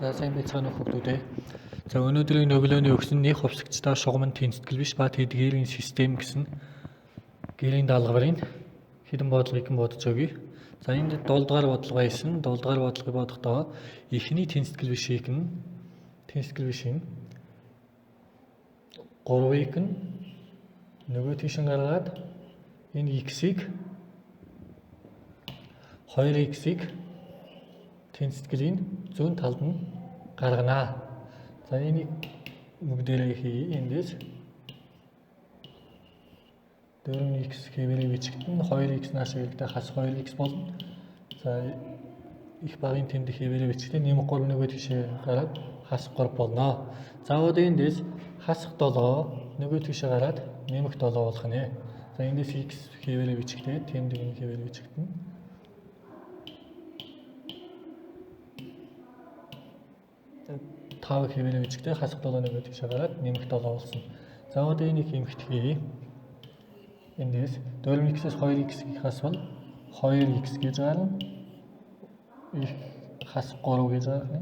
За сайн байцгаана уу хүүхдүүд ээ. За өнөөдрийн өглөөний өгсөн нэг хувьсагчдаа шугам нь тэнцэтгэл биш ба тэдгээрийн систем гэсэн гэрийн даалгаврын хэдэн бодлогыг бодож өгье. За энд 7 дугаар бодлого байсан. 7 дугаар бодлогыг бодохдоо эхний тэнцэтгэл бишийг нь 3-ыг нь нөгөө тийш нь гаргаад энэ x-ийг 2x-ийг тэнцэтгэлийн зүүн талд нь гаргана. За энийг бүгдээрээ хий. Эндээс 4x хэвээрээ бичигдэн 2x нааш ирэлтэй хас 2x болно. За их багын тэмдэг хэвээрээ бичигдэн нэмэх 3 нөгөө тийшээ гараад хасах 3 болно. За одоо эндээс хасах 7 нөгөө тийшээ гараад нэмэх 7 болох нэ. За эндээс x хэвээрээ бичигдээд тэмдэг нь хэвээрээ бичигдэн. 5 хэвээрээ бичгтэй хасах 7 нөгөө тийшээ гараад нэмэх 7 болсон. За одоо энийг хэмжтгэе. Эндээс 4x-с 2x-ийг хасвал 2x гэж гарна. Их хасах 3 гэж гарна.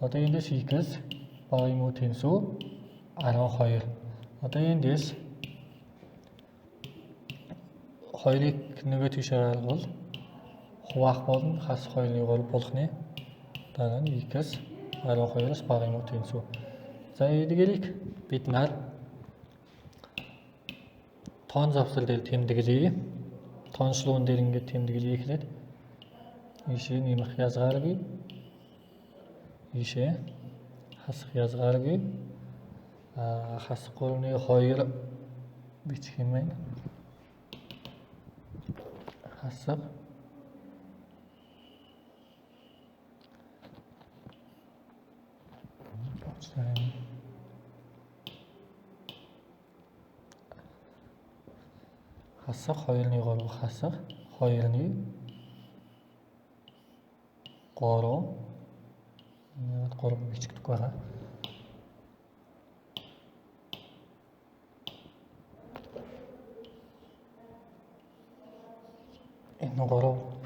Одоо эндээс x бага юм уу тэнцүү 12. Одоо эндээс 2-ыг нөгөө тийшээ гаргавал хуваах болно. Хас 2-ны 3 болох нэ. Дараа нь x 12-оос бага юм уу тэнцүү. За эдгээрийг бид нар тоон завсар дээр тэмдэглэе. Тооншлуун дээр ингээд тэмдэглэе гэхэд ийшээ нэмэх язгааргүй. Ийшээ хасах язгааргүй. Хасах 3-ны 2 бичих юм байна. Хасах хасах 2-ны 3 хасах 2-ны 3 бичигдэх байгаа. Энэ 3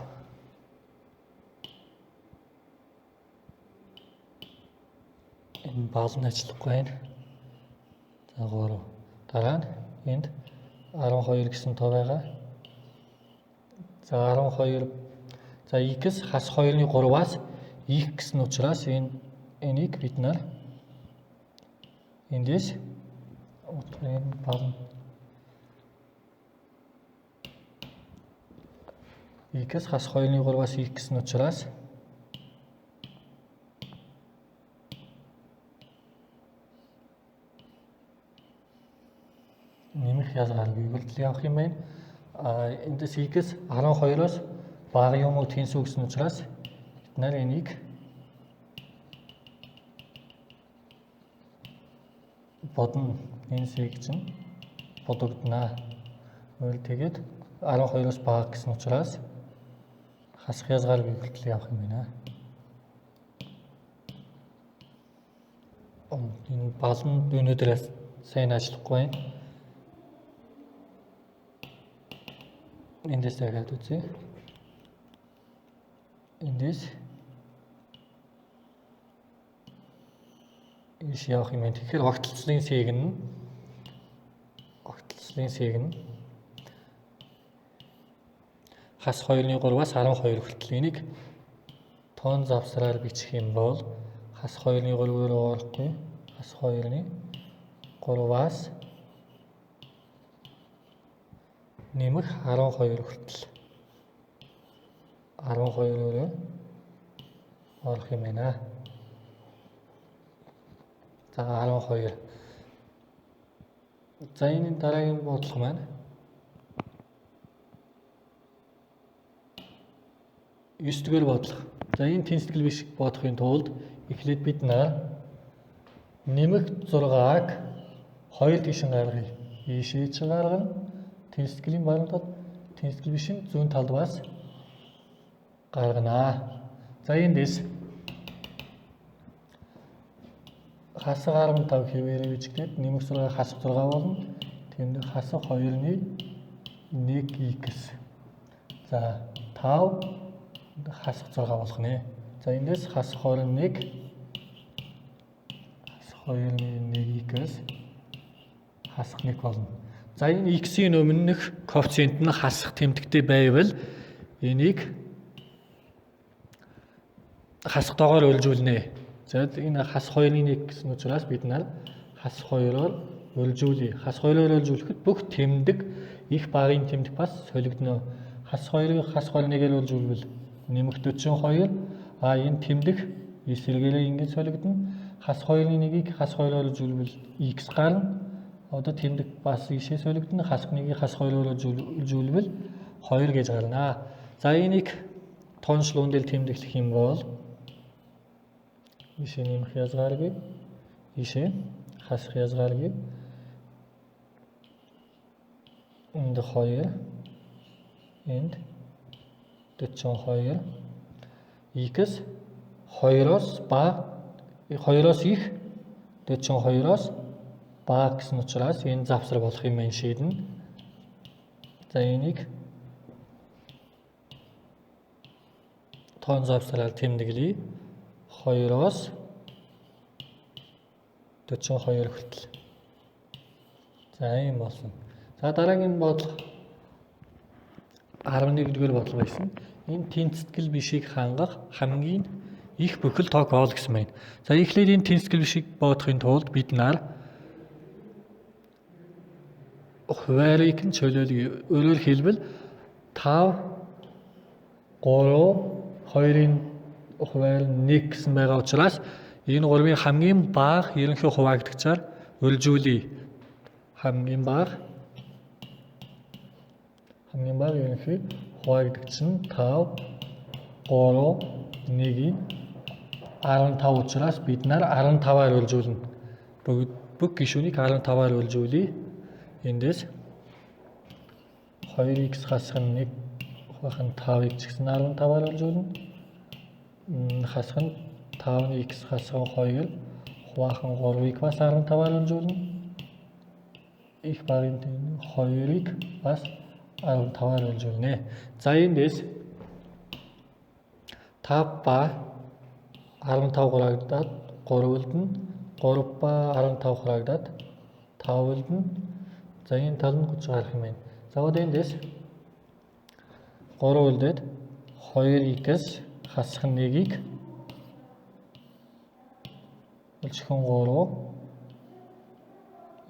энэ баал нь ажиллахгүй байна. За 3. Дараа нь энд 12 гэсэн тоо байгаа. За 12. За x хас 2-ны 3-аас их гэсэн учраас энийг бид нар эндээс утгын баал x хас 2-ны 3-аас их гэсэн учраас нэмэх язгааргүй үйлдэл явах юм байна. Эндээс x 12-оос бага юм уу тэнцүү гэсэн учраас бид нар энийг бодно. Энэ сэг чинь бодогдно. Өөр тэгээд 12-оос бага гэсэн учраас хасах язгааргүй үйлдэл явах юм байна. Энэ бал нь өнөөдрээс сайн ажиллахгүй байна. Эндээс дахиад үзье. Эндээс ийш явах юм байна. Тэгэхээр огтлцлын сэг нь хас 2-ны 3-аас 12 хүртэл энийг тоон завсраар бичих юм бол хас 2-ны 3-оор орохгүй. Хас 2-ны 3-аас нэмэх 12 хүртэл 12-өөр орох юм байна. За 12. За энэ дараагийн бодлого маань 9 дугаар бодлого. За энэ тэнцэтгэл биш бодохын тулд эхлээд бид нар нэмэх 6-аг 2 тийш гаргая. Ийшээ ч гаргана. Тэнцэтгэлийн баримтад тэнцэтгэл биш нь зүүн талдаас гаргана. За эндээс хасах 15 хэвээрээ бичигдээд нэмэх 6 хасах 6 болно. Тэмдэг хасах 2-ны 1x. За 5 хасах 6 болох нэ. За эндээс хасах 21 2-1-2-ээс хасах 1 болно. За энэ x-ийн өмнөх коэффициент нь хасах тэмдэгтэй байвал энийг хасахтайгаар үлжүүлнэ. За энэ хасах 2-1 гэсэн учраас бид нар хасах 2-оор үлжүүлье. Хасах 2-оор үлжүүлэхэд бүх тэмдэг их багын тэмдэг бас солигдно. Хасах 2-ыг хасах 1-ээр үлжүүлвэл нэмэх 42. Энэ тэмдэг эсрэгээрээ ингэж солигдно. Хасах 2-1-ийг хасах 2-оор үлжүүлвэл x гарна. Одоо тэмдэг бас ийшээ солигдно. Хасах 1-ийг хасах 2-оор үлжүүлвэл 2 гэж гарна. За энийг тоншлуун дээр тэмдэглэх юм бол ийшээ нэмэх язгааргүй. Ийшээ хасах язгааргүй. Энд 2. Энд 42. X 2-оос бага 2-оос их 42-оос бага гэсэн учраас энэ завсар болох юм байна шийднэ. За энийг тоон завсраар тэмдэглэе. 2-оос 42 хүртэл. За ийм болсон. За дараагийн бодлого 11-р бодлого байсан. Энэ тэнцэтгэл бишийг хангах хамгийн их бүхэл тоо гол гэсэн байна. За эхлээд энэ тэнцэтгэл бишийг бодохын тулд бид нар хуваарийг нь чөлөөлөе. Өөрөөр хэлбэл 5 3 2-ын хуваар 1 гэсэн байгаа учраас энэ гурвын хамгийн бага ерөнхий хуваагдагчаар үлжүүлье. Хамгийн бага ерөнхий хуваагдагч нь 5 3 1-ийн 15 учраас бид нар 15-аар үлжүүлнэ. Бүх гишүүнийг 15-аар үлжүүлье. Эндээс 2x хасах нь 1 хуваах нь 5x гэсэн 15-аар үлжүүлнэ. Хасах нь 5x хасах нь 2 хуваах нь 3-ыг бас 15-аар үлжүүлнэ. Их багын 2-ыг бас 15-аар үлжүүлнэ. За эндээс 5 ба 15 хураагдаад 3 үлдэнэ. 3 ба 15 хураагдаад 5 үлдэнэ. За энэ тал нь 30 гарах юм байна. За одоо эндээс 3 үлдээд 2x хасах нь 1-ийг үлжихэн 3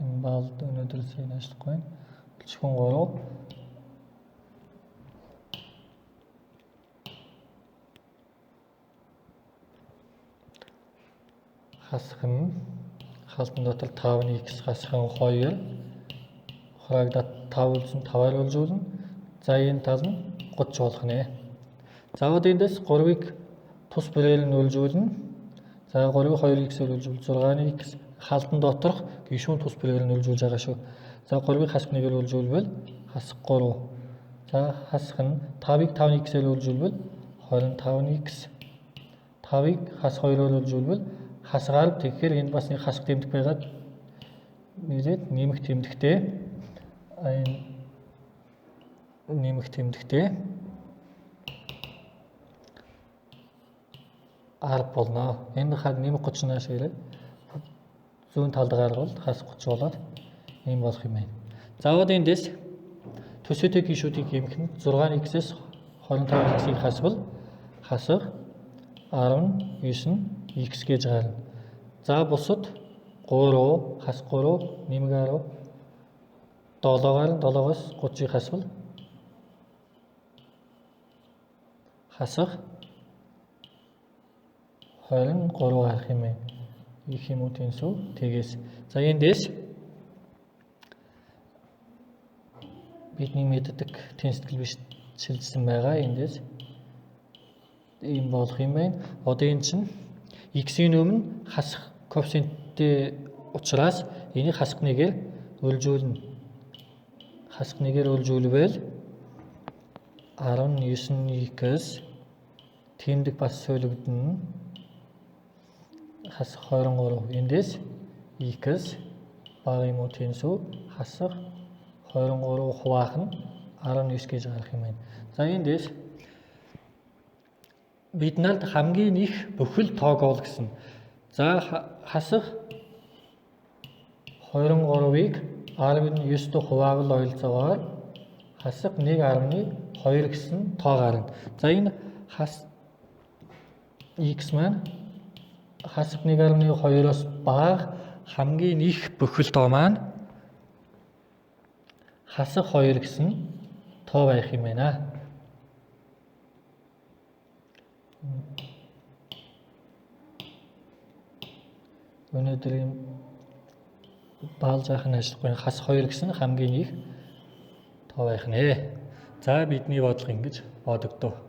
энэ балд өнөөдрөөс энэ ажиллахгүй байна. Үлжихэн 3 хасах нь халтан дотор 5x хасах нь 2 хураагдаад 5 үлдсэн 5-аар үлжүүлнэ. За энэ тал нь 30 болох нэ. За одоо эндээс 3-ыг тус бүрээр нь үлжүүлнэ. За 3-ыг 2x-ээр үлжүүл 6-ыг халтан доторх гишүүн тус бүрээр нь үлжүүлж байгаа шүү. За 3-ыг хасах 1-ээр үлжүүлвэл хасах 3. За хасах нь 5-ыг 5x-ээр үлжүүлвэл 25x. 5-ыг хасах 2-оор үлжүүлвэл хасгаар тэгэхээр энд бас нэг хасах тэмдэг байгаад нэрээд нэмэх тэмдэгтэй нэмэх тэмдэгтэй 10 болно. Энэ хад нэмэх 30 нааш ирээд зүүн талд гаргавал хасах 30 болоод ийм болох юм байна. За одоо эндээс төсөөтэй гишүүдийг хэмэх нь 6x-ээс 25x-ийг хасвал хасах 19x гэж гарна. За бусад 3 хас 3 нэмэг 10 7-гаар нь 7-оос 30-ыг хасвал хасах 23 гарах юм байна. Их юм уу тэнцүү тэгээс. За эндээс бидний мэддэг тэнцэтгэл биш шилжсэн байгаа. Эндээс ийм болох юм байна. Одоо энэ чинь x-ийн өмнө хасах коэффициенттэй учраас энийг хасах 1-ээр үлжүүлнэ. Хасах 1-ээр үлжүүлвэл 19x тэмдэг бас солигдно. Хасах 23. Эндээс x бага юм уу тэнцүү хасах 23 хуваах нь 19 гэж гарах юм байна. За эндээс бид нарт хамгийн их бүхэл тоог ол гэсэн. За хасах 23-ыг 19-д хуваавал ойролцоогоор хасах 1,2 гэсэн тоо гарна. За энэ x маань хасах 1,2-оос бага хамгийн их бүхэл тоо маань хасах 2 гэсэн тоо байх юм байна. Өнөөдрийн баал заахын ажиллахгүй хасах 2 гэсэн хамгийн их тоо байх нэ. За бидний бодлого ингэж бодогдов.